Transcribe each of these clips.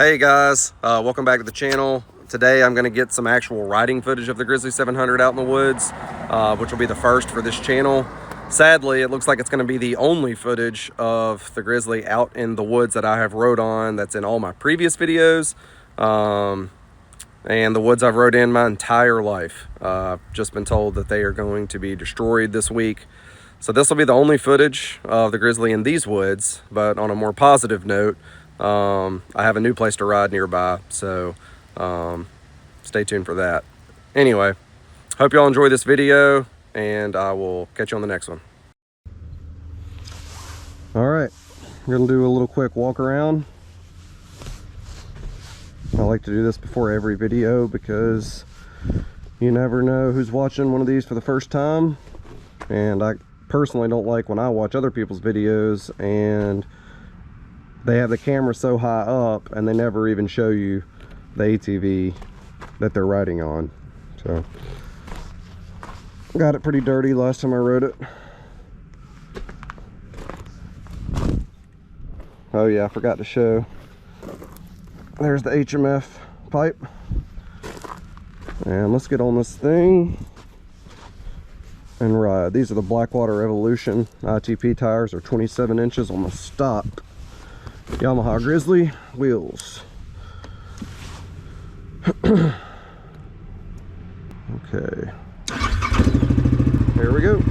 Hey guys, welcome back to the channel. Today I'm going to get some actual riding footage of the Grizzly 700 out in the woods, which will be the first for this channel. Sadly, it looks like it's going to be the only footage of the Grizzly out in the woods that I have rode on that's in all my previous videos, and the woods I've rode in my entire life. I've just been told that they are going to be destroyed this week. So this will be the only footage of the Grizzly in these woods, but on a more positive note, I have a new place to ride nearby, so stay tuned for that. Anyway, hope y'all enjoy this video, and I will catch you on the next one. All right, we're gonna do a little quick walk around. I like to do this before every video because you never know who's watching one of these for the first time, and I personally don't like when I watch other people's videos and they have the camera so high up and they never even show you the ATV that they're riding on. So got it pretty dirty last time I rode it. Oh yeah, I forgot to show. There's the HMF pipe. And let's get on this thing and ride. These are the Blackwater Evolution ITP tires. They're 27 inches on the stock Yamaha Grizzly wheels. Okay, here we go.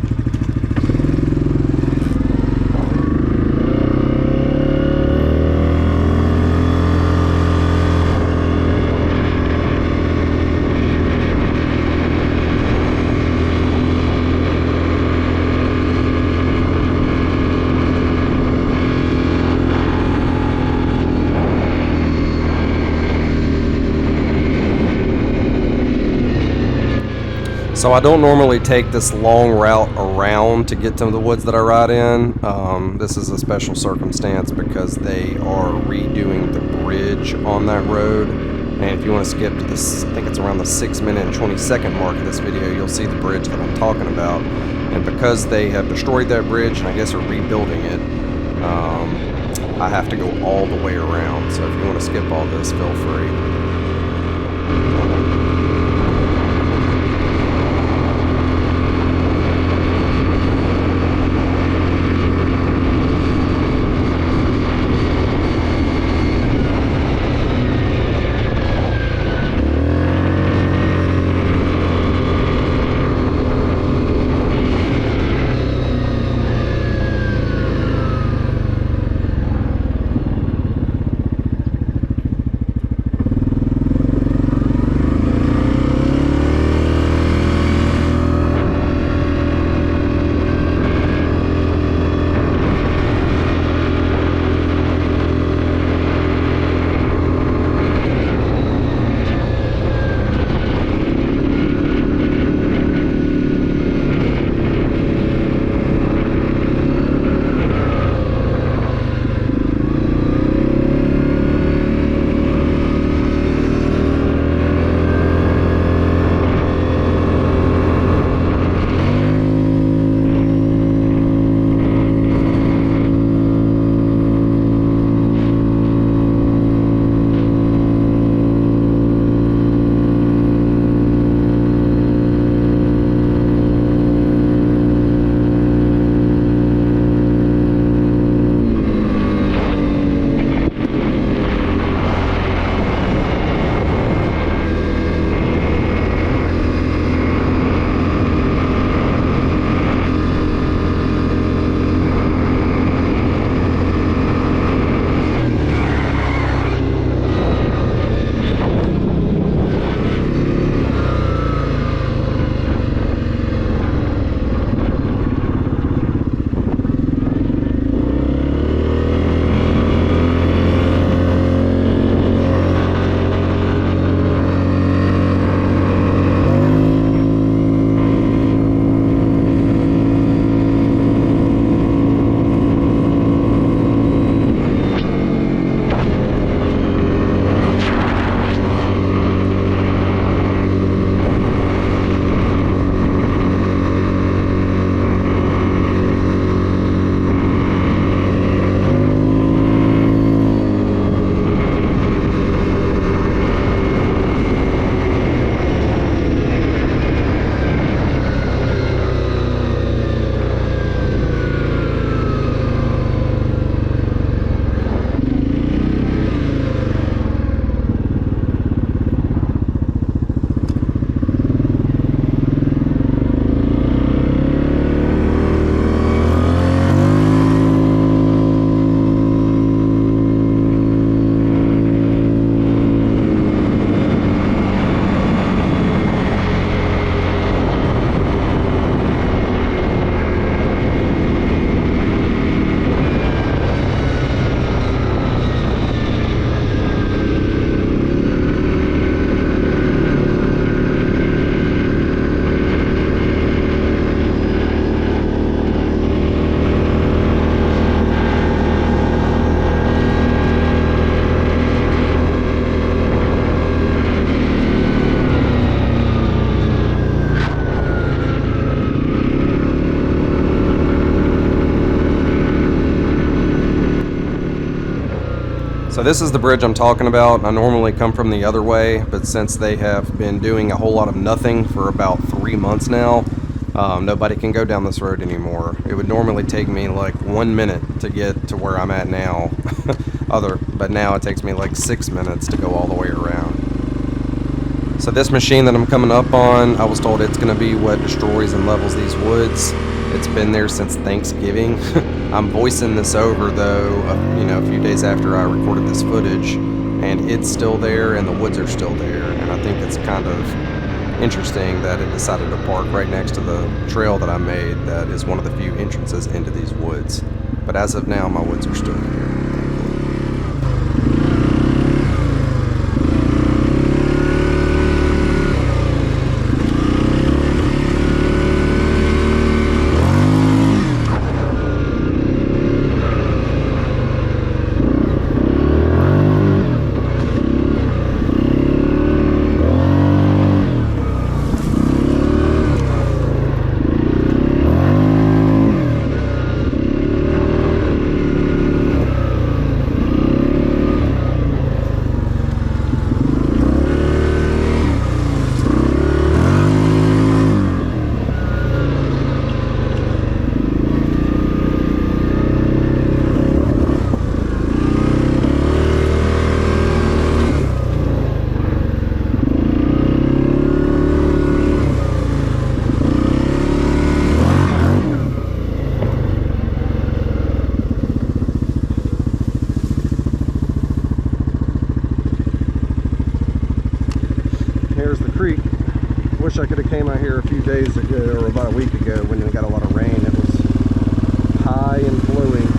So I don't normally take this long route around to get to the woods that I ride in. This is a special circumstance because they are redoing the bridge on that road. And if you want to skip to this, I think it's around the 6-minute and 20-second mark of this video, you'll see the bridge that I'm talking about. And because they have destroyed that bridge and I guess are rebuilding it, I have to go all the way around. So if you want to skip all this, feel free. So this is the bridge I'm talking about. I normally come from the other way, but since they have been doing a whole lot of nothing for about 3 months now, nobody can go down this road anymore. It would normally take me like 1 minute to get to where I'm at now, but now it takes me like 6 minutes to go all the way around. So this machine that I'm coming up on, I was told it's going to be what destroys and levels these woods. It's been there since Thanksgiving. I'm voicing this over though, a few days after I recorded this footage, and it's still there and the woods are still there. And I think it's kind of interesting that it decided to park right next to the trail that I made that is one of the few entrances into these woods. But as of now, my woods are still here. Here's the creek. Wish I could have came out here a few days ago, or about a week ago, when it got a lot of rain. It was high and flowing.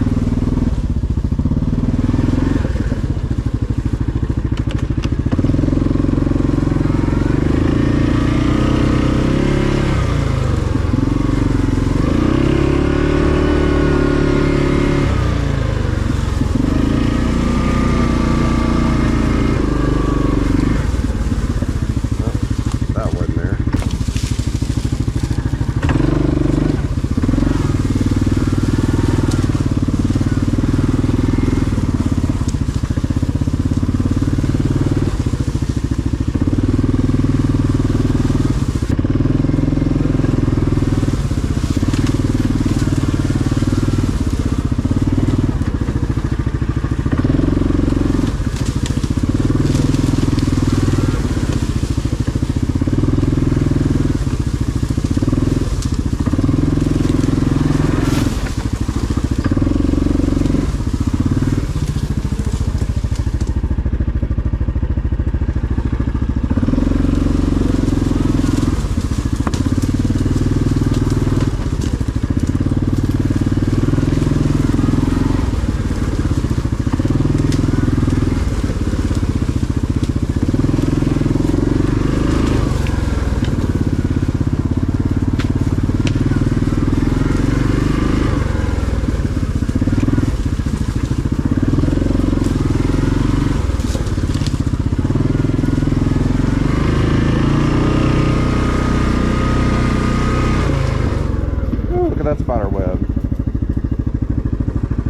That spider web.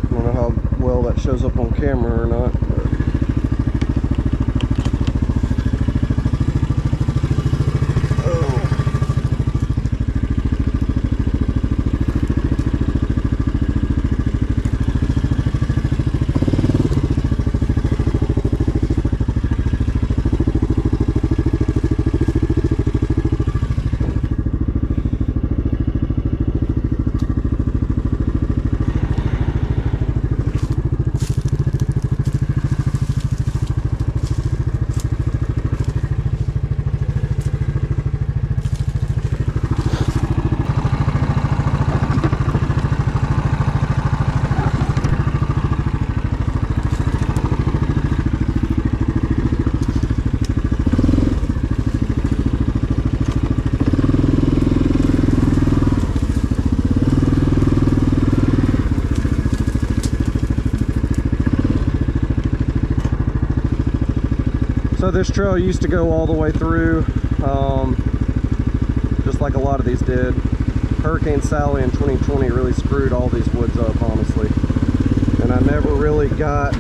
I don't know how well that shows up on camera or not, but so this trail used to go all the way through, just like a lot of these did. Hurricane Sally in 2020 really screwed all these woods up, honestly. And I never really got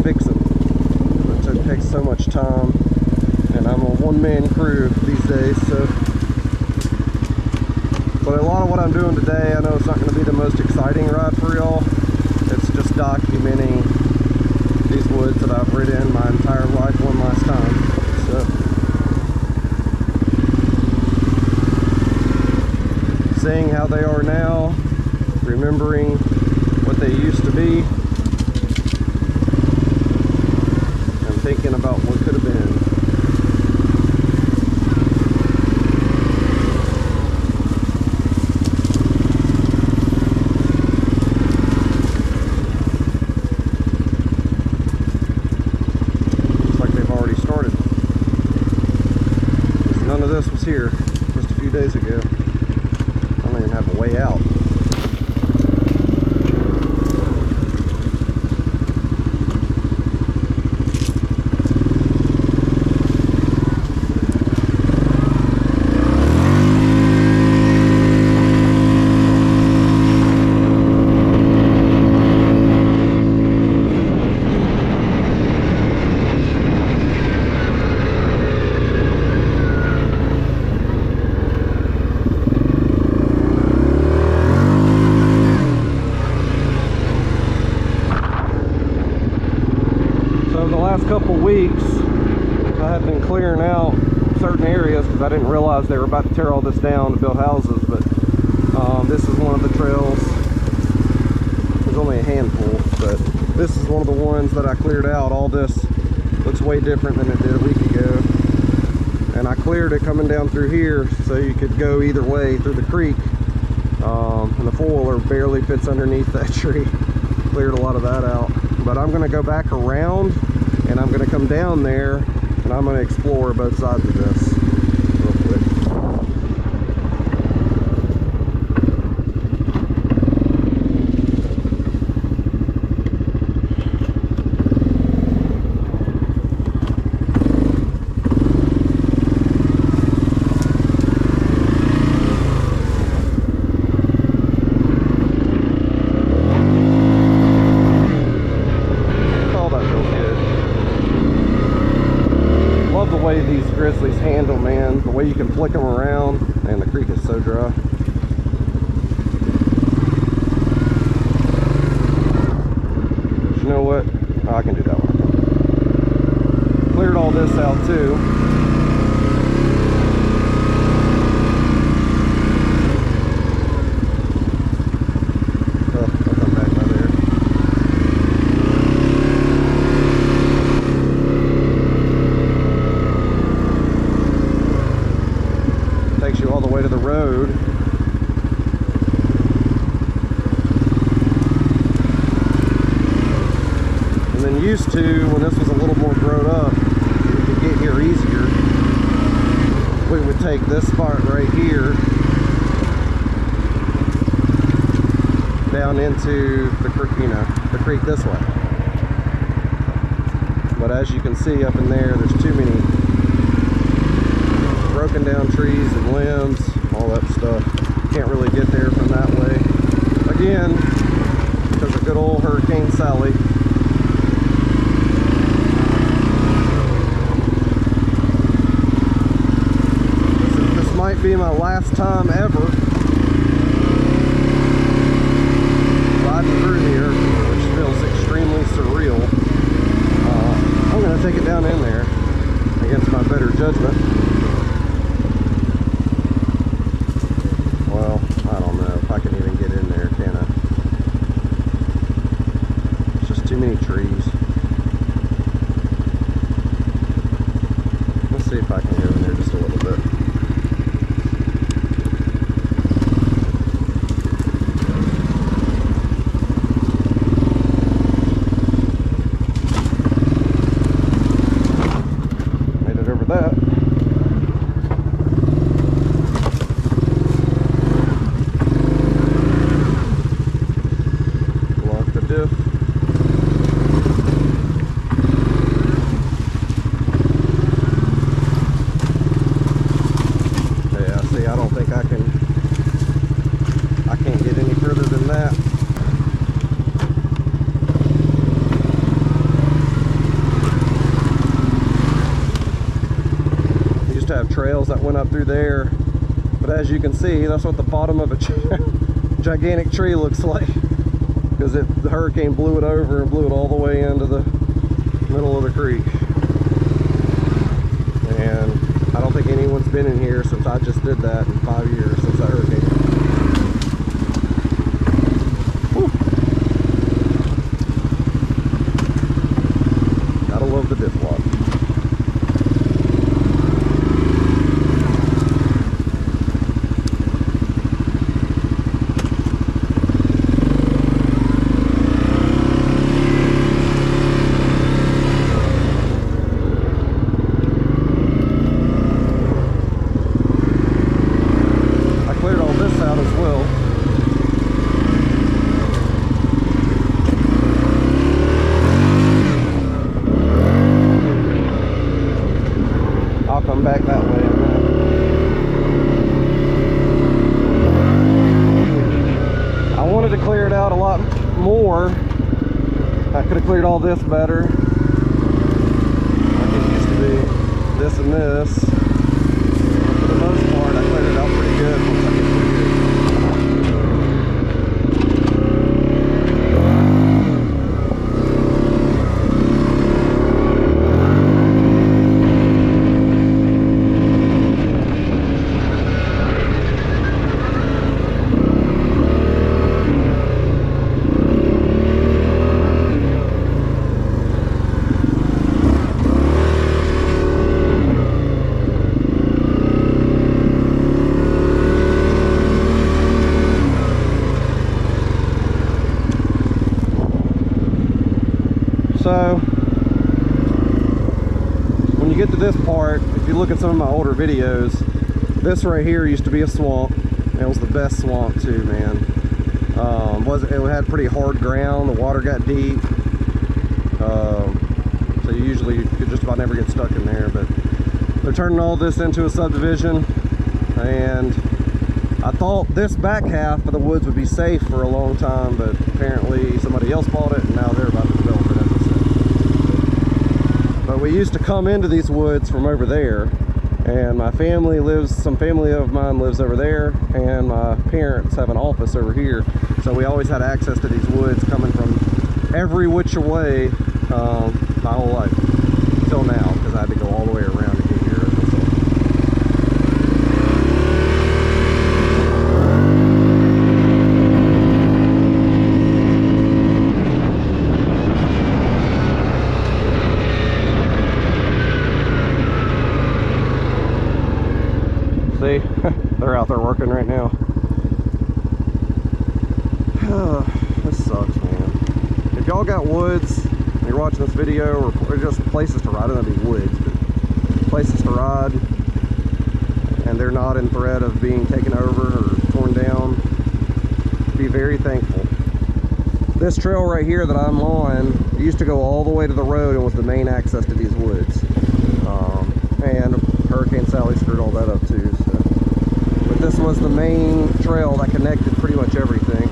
fix it. It takes so much time, and I'm a one-man crew these days, so. But a lot of what I'm doing today, I know it's not going to be the most exciting ride for y'all. It's just documenting these woods that I've ridden my entire life one last time. So, seeing how they are now, remembering what they used to be, and thinking about what could have been. This was here just a few days ago. I don't even have a way out. Couple weeks I have been clearing out certain areas because I didn't realize they were about to tear all this down to build houses, but this is one of the trails. There's only a handful, but this is one of the ones that I cleared out. All this looks way different than it did a week ago, and I cleared it coming down through here so you could go either way through the creek, and the four-wheeler barely fits underneath that tree. Cleared a lot of that out, but I'm going to go back around and I'm going to come down there and I'm going to explore both sides of this real quick. These Grizzlies handle, man, the way you can flick them around, and the creek is so dry. But you know what? Oh, I can do that one. Cleared all this out too. Oh, I'll come back by there. Takes you all the way to the road. And then used to, when this was a little more grown up, we could get here easier. We would take this spot right here down into the creek, you know, the creek this way. But as you can see up in there, there's too many broken down trees and limbs, all that stuff. Can't really get there from that way. Again, because of good old Hurricane Sally. This might be my last time ever riding through here, which feels extremely surreal. I'm going to take it down in there against my better judgment. I don't know if I can even get in there, can I? It's just too many trees. Let's see if I can go in there just a little bit. Made it over that. trails that went up through there. But as you can see, that's what the bottom of a gigantic tree looks like, because the hurricane blew it over and blew it all the way into the middle of the creek. And I don't think anyone's been in here since I just did that in 5 years since that hurricane. Whew. Gotta love the dip walk. Back that way. I wanted to clear it out a lot more. I could have cleared all this better. Like it used to be this and this. But for the most part, I cleared it out pretty good once I get through here. So when you get to this part, if you look at some of my older videos, this right here used to be a swamp. It was the best swamp too, man. It had pretty hard ground, the water got deep, so you could just about never get stuck in there. But they're turning all this into a subdivision, and I thought this back half of the woods would be safe for a long time, but apparently somebody else bought it and now they're about to develop it, as I said. But we used to come into these woods from over there, and some family of mine lives over there, and my parents have an office over here, so we always had access to these woods coming from every which way my whole life till now, because I had to go all the way around to get here. See, they're out there working right now. This sucks, man. If y'all got woods and you're watching this video, or just places to ride, I don't know if it'd be woods, but places to ride, and they're not in threat of being taken over or torn down, be very thankful. This trail right here that I'm on used to go all the way to the road and was the main access to these woods. And Hurricane Sally screwed all that up too. So. But this was the main trail that connected pretty much everything.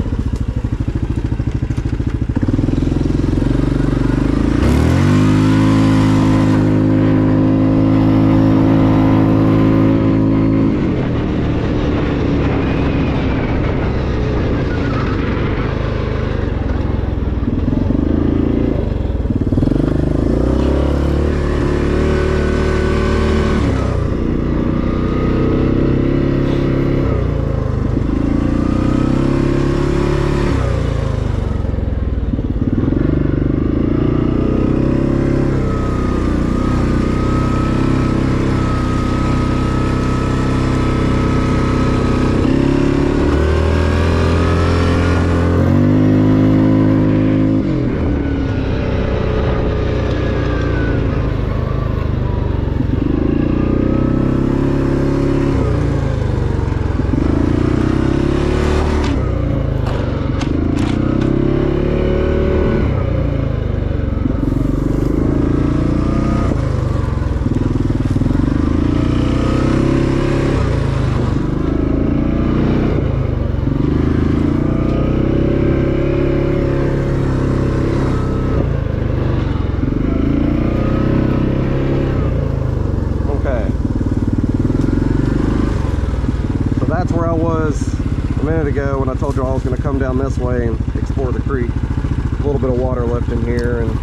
that's where I was a minute ago when I told you I was going to come down this way and explore the creek. A little bit of water left in here, and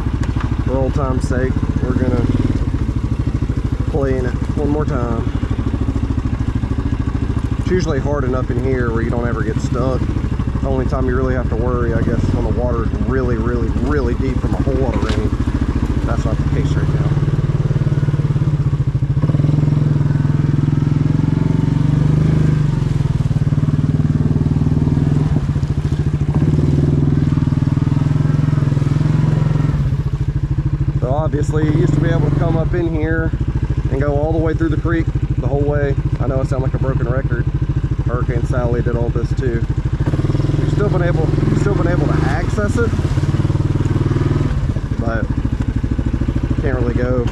for old time's sake, we're going to play in it one more time. It's usually hard enough in here where you don't ever get stuck. The only time you really have to worry, I guess, when the water is really, really, really deep from a whole lot of rain. That's not the case right now. Obviously, you used to be able to come up in here and go all the way through the creek the whole way. I know I sound like a broken record. Hurricane Sally did all this too. You've still been able to access it, but can't really go,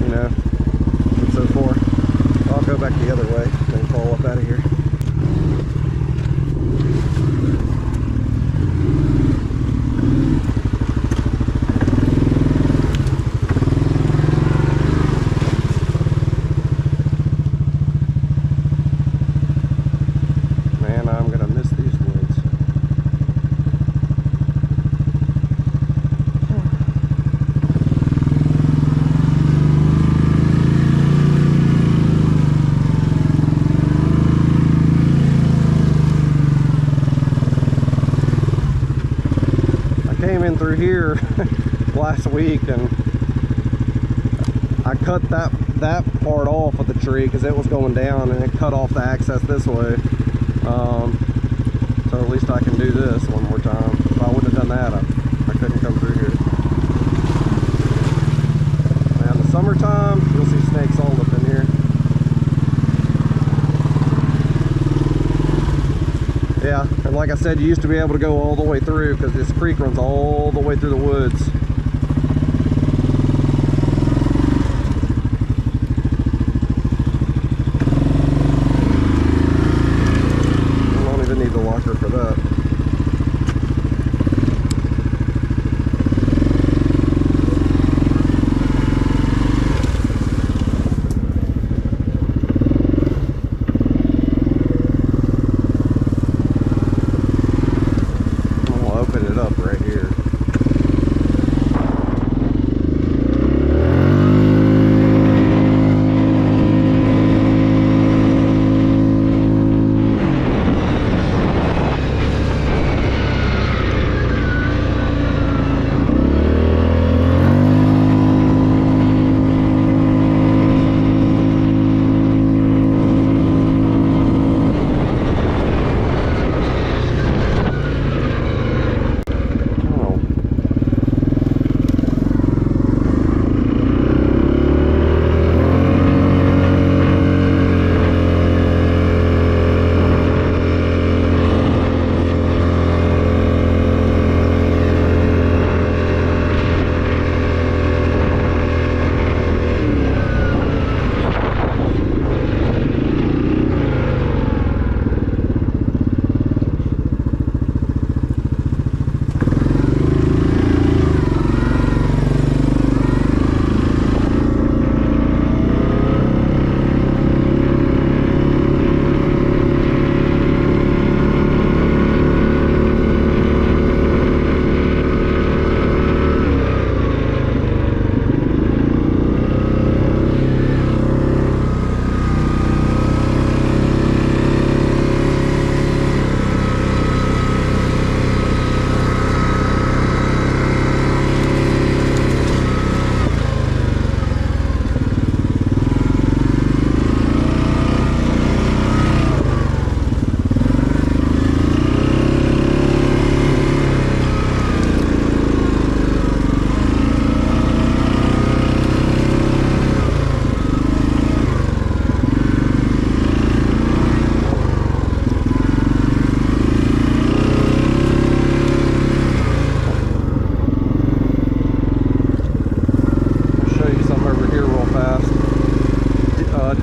you know, so far. I'll go back the other way and fall up out of here. Through here last week, and I cut that part off of the tree because it was going down, and it cut off the access this way. So at least I can do this one more time. If I wouldn't have done that, I couldn't come through here. And in the summertime, you'll see snakes all up in here. Yeah, and like I said, you used to be able to go all the way through because this creek runs all the way through the woods. I don't even need the locker for that.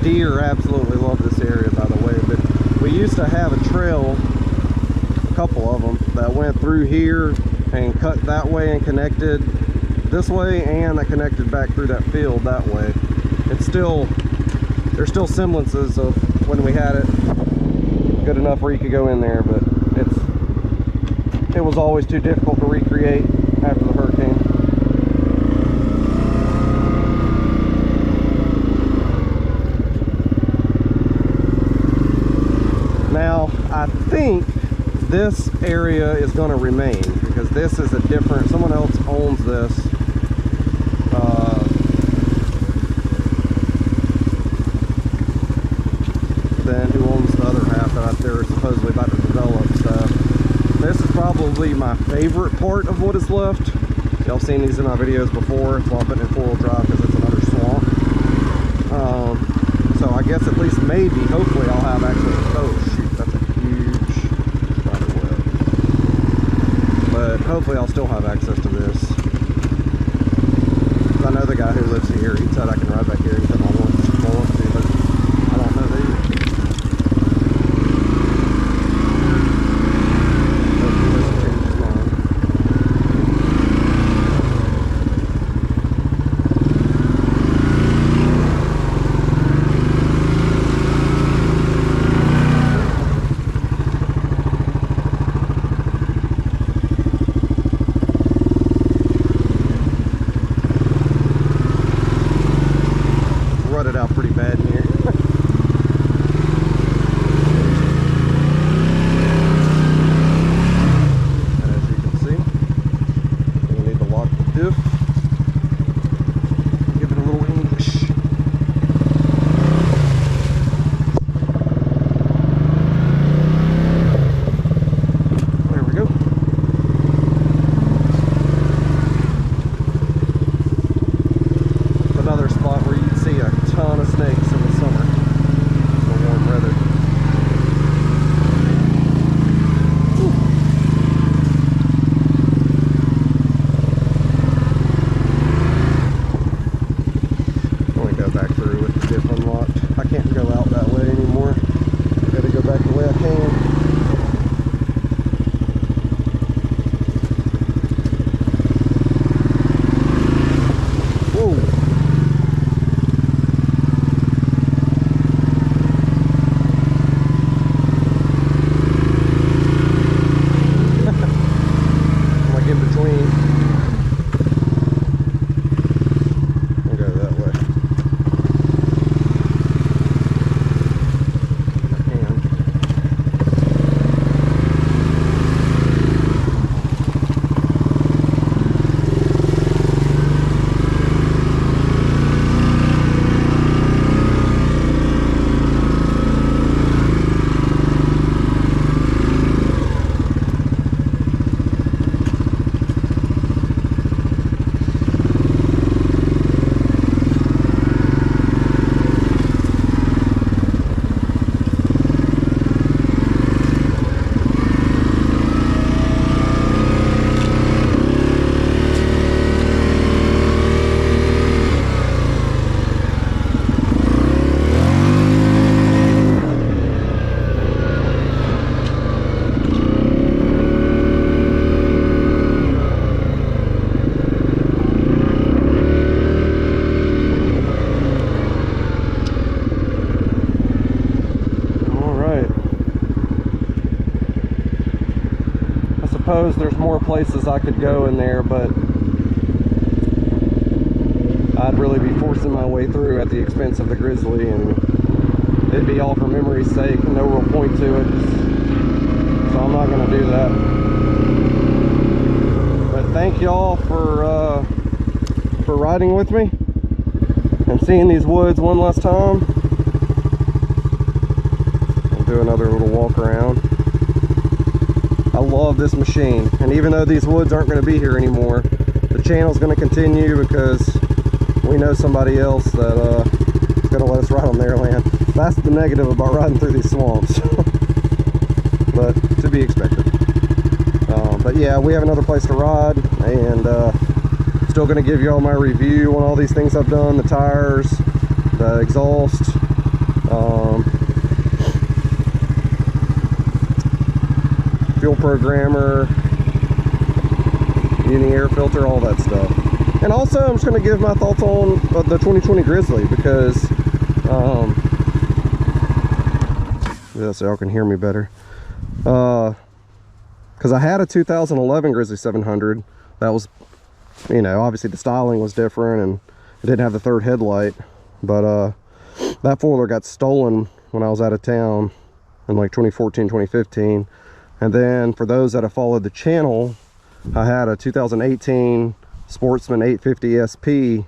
Deer absolutely love this area, by the way, but we used to have a trail, a couple of them, that went through here and cut that way and connected this way, and that connected back through that field that way. It's still, there's still semblances of when we had it. good enough where you could go in there, but it was always too difficult to recreate after the hurricane. Now, I think this area is going to remain because this is a different, someone else owns this. Then who owns the other half that they're supposedly about to develop. So this is probably my favorite part of what is left. Y'all seen these in my videos before, so I'm putting in 4-wheel drive because it's another swamp. So I guess at least maybe, hopefully I'll have access to, oh shoot, that's a huge spider web. But hopefully I'll still have access to this. I know the guy who lives here, he said I can ride back here anytime I want to, but I don't know that either. Rutted out pretty bad in here. And as you can see, we need to lock the diff. Give it a little English. There we go. Another spot where you can see a ton of snakes in the summer for warm weather. Let me go back through with the diff unlocked. I can't go out that way anymore. I gotta go back the way I came. Whoa. In between. I'll go that way. I can. Suppose there's more places I could go in there, but I'd really be forcing my way through at the expense of the Grizzly, and it'd be all for memory's sake, no real point to it, so I'm not going to do that. But thank y'all for riding with me and seeing these woods one last time. I'll do another little walk around. I love this machine, and even though these woods aren't going to be here anymore, the channel's going to continue because we know somebody else that is going to let us ride on their land. That's the negative about riding through these swamps, but to be expected. But yeah, we have another place to ride, and still going to give you all my review on all these things I've done, the tires, the exhaust, fuel programmer, uni air filter, all that stuff. And also I'm just going to give my thoughts on the 2020 Grizzly, because this so y'all can hear me better. Because I had a 2011 Grizzly 700 that was, you know, obviously the styling was different and it didn't have the third headlight, but that four-wheeler got stolen when I was out of town in like 2014, 2015. And then for those that have followed the channel, I had a 2018 Sportsman 850 SP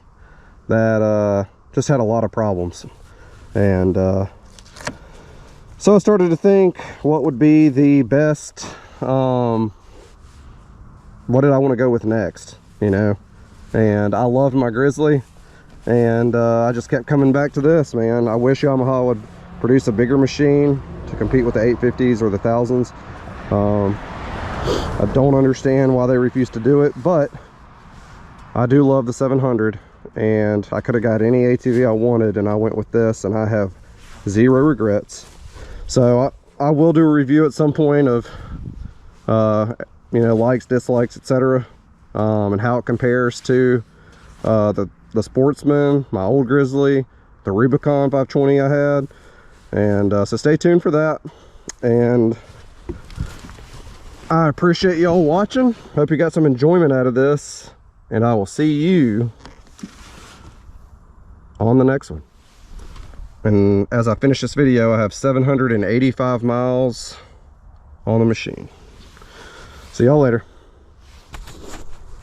that just had a lot of problems. And so I started to think, what would be the best, what did I want to go with next, you know? And I loved my Grizzly, and I just kept coming back to this, man. I wish Yamaha would produce a bigger machine to compete with the 850s or the 1000s. I don't understand why they refuse to do it, but I do love the 700, and I could have got any ATV I wanted, and I went with this, and I have zero regrets. So I will do a review at some point of you know, likes, dislikes, etc., and how it compares to the Sportsman, my old Grizzly, the Rubicon 520 I had. And so stay tuned for that. And I appreciate y'all watching. Hope you got some enjoyment out of this, and I will see you on the next one. And as I finish this video, I have 785 miles on the machine. See y'all later.